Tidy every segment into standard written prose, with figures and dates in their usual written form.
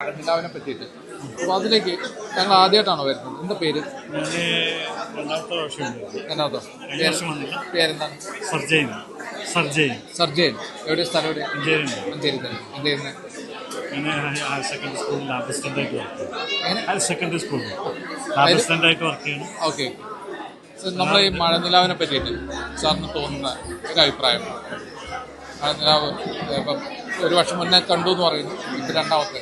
മഴനിലാവിനെ പറ്റിയിട്ട്. അപ്പോൾ അതിലേക്ക് ഞങ്ങൾ ആദ്യമായിട്ടാണോ വരുന്നത്? എന്താ പേര്? രണ്ടാമത്തെ പേരെന്താണ്? സർജയൻ. എവിടെ സ്ഥലം? എവിടെ? മഞ്ചേരി തന്നെ. എന്ത് ചെയ്യുന്നത്? ഹയർ സെക്കൻഡറി സ്കൂളിൽ ലാബ് അസിസ്റ്റൻ്റായിട്ട് വർക്ക് ചെയ്യുന്നു. ഹയർ സെക്കൻഡറി സ്കൂളിൽ ലാബ് അസിസ്റ്റൻ്റായിട്ട് വർക്ക് ചെയ്യുന്നു. ഓക്കെ. നമ്മൾ ഈ മഴനിലാവിനെ പറ്റിയിട്ട് സാറിന് തോന്നുന്ന ഒരു അഭിപ്രായം. മഴനിലാവ് ഇപ്പം ഒരു വർഷം മുന്നേ കണ്ടു എന്ന് പറയുന്നു, ഇത് രണ്ടാമത്തെ.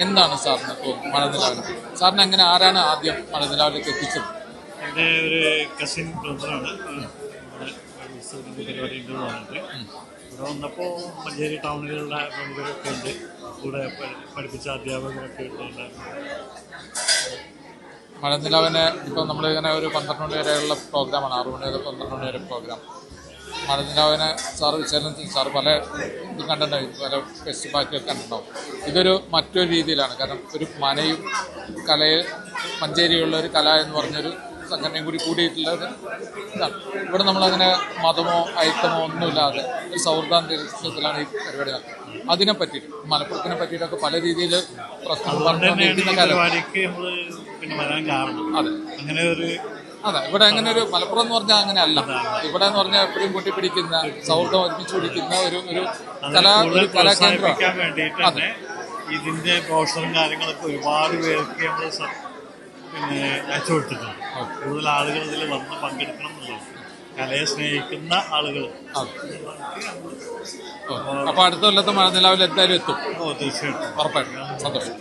എന്താണ് സാറിന് തോന്നുന്നത് മഴനിലാവിനെ? സാറിന് എങ്ങനെ, ആരാണ് ആദ്യം മഴനിലാവിലേക്ക് എത്തിച്ചത്? എൻ്റെ ഒരു കസിൻ ബ്രദറാണ് പരിപാടി ഉണ്ടെന്ന് പറഞ്ഞിട്ട് ഇവിടെ വന്നപ്പോൾ മഞ്ചേരി ടൗണിലുള്ള പ്രമുഖരൊക്കെ ഉണ്ട്, കൂടെ പഠിപ്പിച്ച അധ്യാപകരൊക്കെ ഉണ്ട്. മഴനിലാവിനെ ഇപ്പം നമ്മളിങ്ങനെ ഒരു 12 മണി വരെയുള്ള പ്രോഗ്രാമാണ്, 6 മണി മുതൽ 12 മണി വരെ പ്രോഗ്രാം. മഴനിലാവിനെ സാറ് വിശകലനം സാറ് പല ഇത് കണ്ടിട്ടുണ്ടാവും, പല ഫെസ്റ്റിവലൊക്കെ കണ്ടിട്ടുണ്ടാവും. ഇതൊരു മറ്റൊരു രീതിയിലാണ്, കാരണം ഒരു മനയും കലയെ മഞ്ചേരിയുള്ള ഒരു കല എന്ന് പറഞ്ഞൊരു സംഘടനയും കൂടി കൂടിയിട്ടുള്ളത് ഇതാണ്. ഇവിടെ നമ്മളങ്ങനെ മതമോ അയിത്തമോ ഒന്നുമില്ലാതെ ഒരു സൗഹൃദാന്തരീക്ഷത്തിലാണ് ഈ പരിപാടി നടക്കുന്നത്. അതിനെ പറ്റിയിട്ട് മലപ്പുറത്തിനെ പറ്റിയിട്ടൊക്കെ പല രീതിയിൽ പ്രശ്നങ്ങൾ പറഞ്ഞുകൊണ്ടിരിക്കുന്ന കാലം. അതെ, ഇവിടെ അങ്ങനെ ഒരു മലപ്പുറം എന്ന് പറഞ്ഞാൽ അങ്ങനെ അല്ല. ഇവിടെ എന്ന് പറഞ്ഞാൽ എപ്പോഴും കൂട്ടിപ്പിടിക്കുന്ന, സൗഹൃദം ഒരുമിച്ച് പിടിക്കുന്ന ഒരു കലാകേന്ദ്രമാണ് വേണ്ടിയിട്ട്. ഇതിന്റെ പോസ്റ്ററും കാര്യങ്ങളൊക്കെ ഒരുപാട് പേർക്ക് അയച്ചു കൊടുത്തിട്ടുണ്ട്. കൂടുതൽ ആളുകൾ ഇതിൽ വന്ന് പങ്കെടുക്കണം എന്നുള്ളത്, കലയെ സ്നേഹിക്കുന്ന ആളുകൾ. അപ്പൊ അടുത്ത കൊല്ലത്ത് മഴനിലാവിൽ എന്തായാലും എത്തും. തീർച്ചയായിട്ടും, ഉറപ്പായിട്ടും. സന്തോഷം.